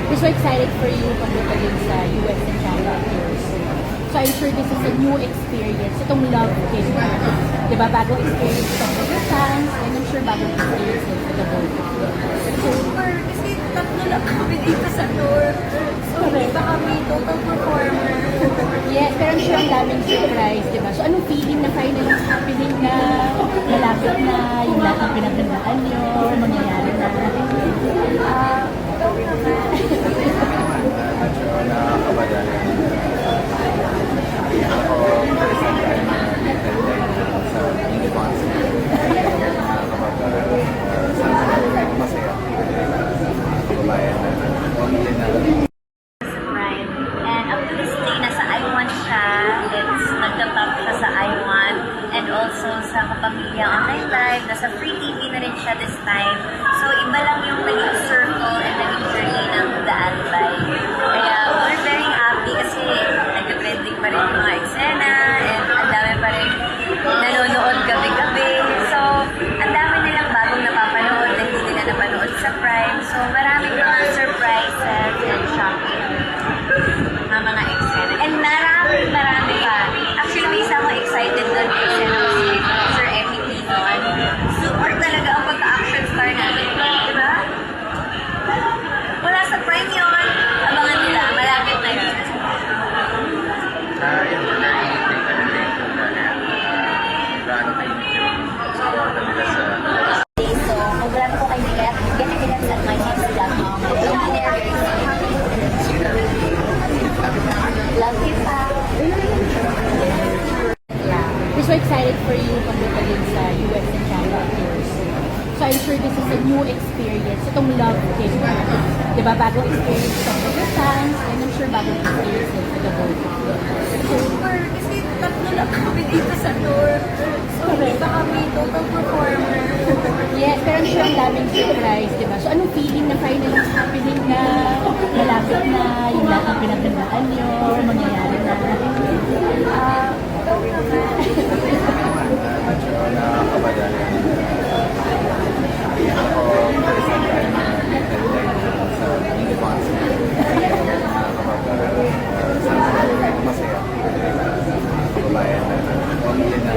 We're so excited for you pagpunta din sa US and Canada tours. So I'm sure this is a new experience. Itong love came di ba, bagong experience ito for your fans, and I'm sure bagong experience din for the both of you. Super, kasi tatlo lang kami dito sa tour. So, hindi pa kami total performer. Yes, pero I'm sure ang daming surprise, di ba? So anong feeling na finally is happening na, malapit na, yung lahat ng pinagandaan nyo, mangyayari na? Ikaw naman. Medyo nakakabada. Ako, first time tayo na sa mini concert. Nakakabada. Sana masaya. Kababayan na pamilya na. Right. And up to this day, nasa I1 siya. It's nagtatap siya sa I1. And also sa Kapamilya Online Live. Nasa Free TV na rin siya this time. So, iba lang yung naging circle and naging journey ng The Albay. Kaya, we're very happy kasi nag-trending pa rin yung mga eksena and ang dami pa rin nanonood gabi-gabi. So, ang dami nilang bagong napapanood na hindi nila napanood sa Prime. So, maraming mga surprises and shocking mga eksena. And marami pa. Actually, may isa akong excited doon eksena ko si Sir Emmy Tinon. Super talaga ang pagka-action star natin. Diba? Wala sa Prime yun. Abangan nila. Malapit na yun. So, kung wala po kayo get evidence at my mom's vlog. Love you pa. Yeah. We're so excited for you pagpunta din sa US and Canada tours. So I'm sure this is a new experience. Itong love came di ba, bagong experience ito for your fans, and I'm sure bagong experience din for the both of you. Super, kasi tatlo lang kami dito sa tour. So, hindi pa kami total performer. Yes, pero I'm sure ang daming surprise, di ba? So anong feeling na finally is happening na, malapit na, yung lahat ng pinagandaan nyo, mangyayari na? Ikaw naman. Medyo nakakabada. Ako, first time tayo na sa mini concert. Nakakabada. Sana masaya. Kababayan na pamilya na.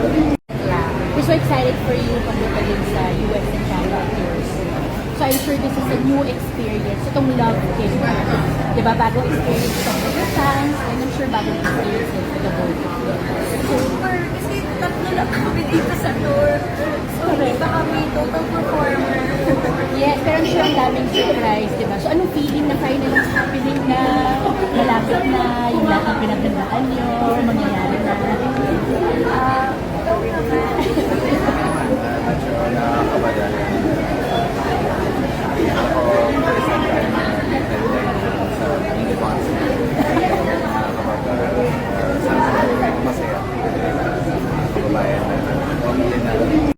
Yeah. We're so excited for you pagpunta din sa US and Canada tours. So I'm sure this is a new experience. Itong love came di ba, bagong experience ito for your fans, and I'm sure bagong experience din for the both of you. Super, kasi tatlo lang kami dito sa tour. So, hindi pa kami total performer. Yes, pero I'm sure ang daming surprise, di ba? So anong feeling na finally is happening na, malapit na, yung lahat ng pinagandaan nyo, mangyayari